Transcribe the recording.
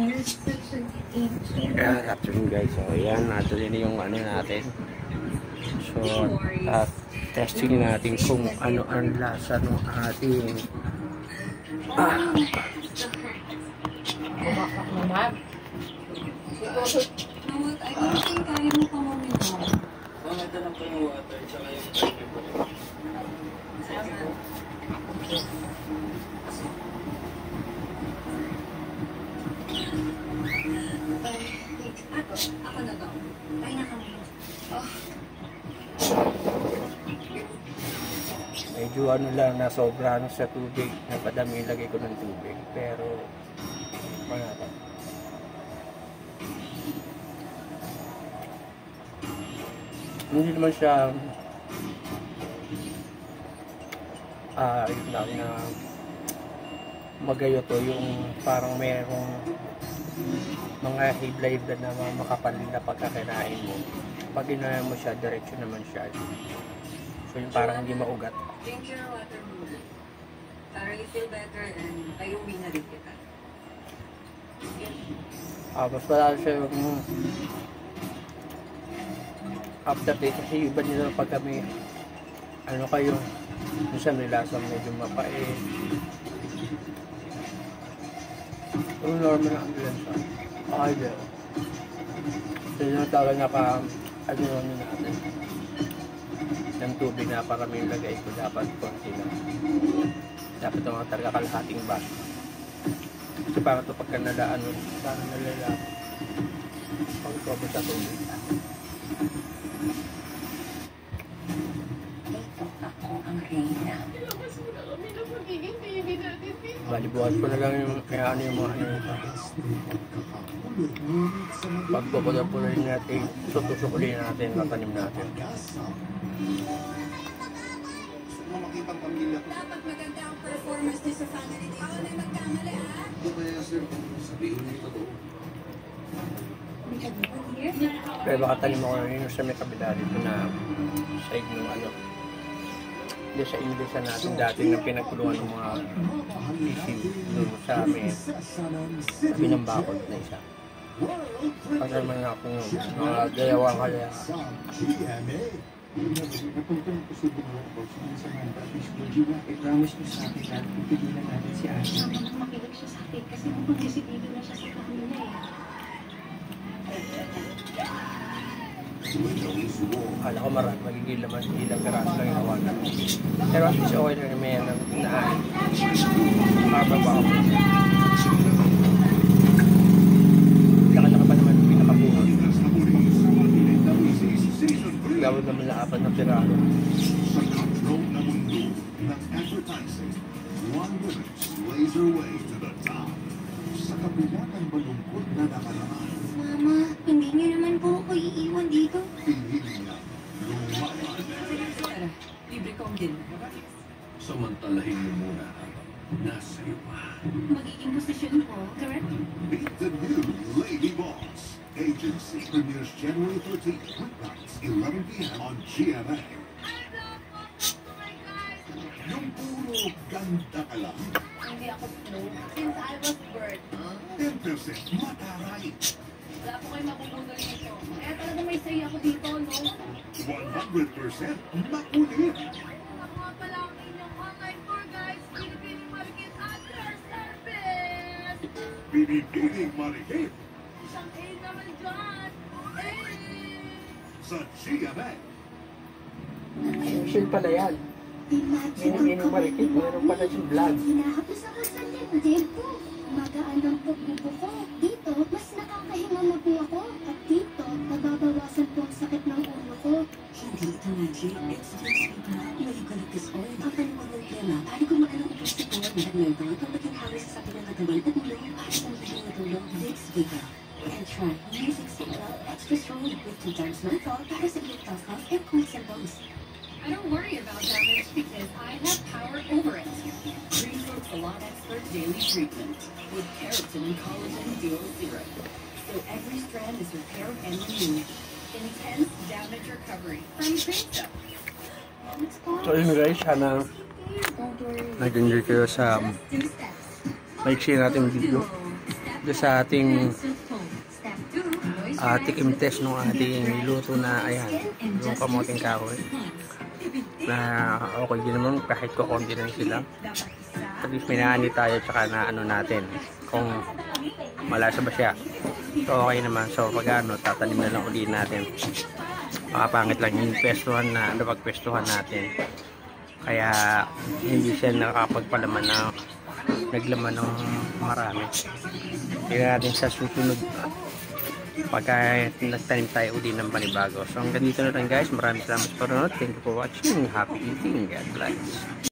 Good afternoon guys. So ayan, natuloy na yung ano natin. So testing natin kung ano ang lasa ng ating bumakak naman. I don't think kaya mo pa mamito. Mamata ng po yung water, tsaka yung thank you po. Ako na daw. Tayo na kami. medyo ano lang, na sobrahan sa tubig, napadami ilagay ko ng tubig, pero wala pa. Hindi naman siya yun lang na magayo to, yung parang merong mga hibla-hibla na makapal na pagkakinain mo. Pag ginawa mo siya, diretso naman siya. So yung parang hindi maugat. Drink your water muna. Para you feel better and ayuwi na rin kita. Mas wala siya yung after day, kasi iba nila pag kami ano kayo, minsan may lasang medyo mapait. Yung normal na ambulance siya. Okay din. So yun talaga na pa ano natin. Ng tubig na para may lagay ko, dapat konti lang. Dapat mga talaga kalahating bas. Kasi para ito pagka nalaan, parang nalala pag sobo sa tubig. Bali bukas ko na lang yung kaya ano yung mga pagpapagapulay natin, susukulin natin, matanim natin. Dapat maganda ang performance niyo sa family day. Ako na magkamali Kaya baka tanim ako yun sa may kabila dito na side ng ano. Hindi sa English natin dati na pinagpuluan ng mga issue doon sa amin. Sabi ng bakod na isa. Kasi naman ako yung mga gayawang kaya. I-promise mo sa akin na pipigilan natin si Asha. Sabi nang makinig siya sa akin kasi magdesidido na siya sa kanila Akala ko marami magiging laman, ilang karaso lang yung hawakan. Pero at least okay na may nang tinaan. Mababa ako. Naka pa naman pinakabuhan. Gawin naman na 4 na piralo. Sa control na mundo ng advertising, one woman slays her way to the top. Sa kabila ng malungkot na nakaraan, Mama, hindi niyo naman po ako iiwan dito. pinili niya lumaban. Tara, libre kong din. Samantalahin mo muna ang nasa iyo pa. Magiging posisyon ko, correct? Meet the new Lady Boss. Agency premieres January 13th, weeknights, 11 p.m. on GMA. Yung puro ganda ka lang. Hindi ako slow. Since I was birth. 10% mataray. Wala po kayo mabubunol nito. Kaya talaga may say ako dito, no? 100% makulit. Ako nga pala ang inyong online tour guys. Pinipiling marikit at your service. Pinipiling marikit Isang A naman dyan. A! sa GMA. Sure pala yan. Imagine Pinipiling marikit, meron pala siyang vlog. Hinahapos ako sa lindin ko. Magaan ang pagbubo ko. Dito, mas nakakahinga na po ako. At dito, nababawasan po ang sakit ng ulo ko. Hindi ito magic. It's just ito. Eucalyptus oil. Kapaliwan ng tema. Pari ko maanong ipostipon. Lahat na ito. Ito maging halos sa sakit ng katawan at ulo. Para sa magiging natulog. Vicks Vega. And try Music Syrup Extra Strong with 2 times menthol para sa heat cough and cold symptoms. I don't worry about damage because I have power over it. Green Fruit Salon Expert Daily Treatment with keratin and collagen dual serum. So every strand is repaired and renewed. Intense damage recovery from Green Soap. So yun guys, sana nag-enjoy kayo sa maiksi natin video. doon sa ating Step 2, moisturize tikim test ng ating niluto na ayan, yung kamuting kahoy. Na okay din naman kahit kukunti lang sila. At least minaani tayo tsaka na ano natin kung malasa ba siya. So okay naman. So pag ano, tatanim na lang ulit natin. Makapangit lang yung pwestuhan na napagpwestuhan natin. Kaya hindi siya nakakapagpalaman na naglaman ng marami. Tingnan natin sa susunod pagka nagtanim tayo uli ng panibago. So hanggang dito na lang guys. Maraming salamat sa panonood. Thank you for watching. Happy eating. God bless.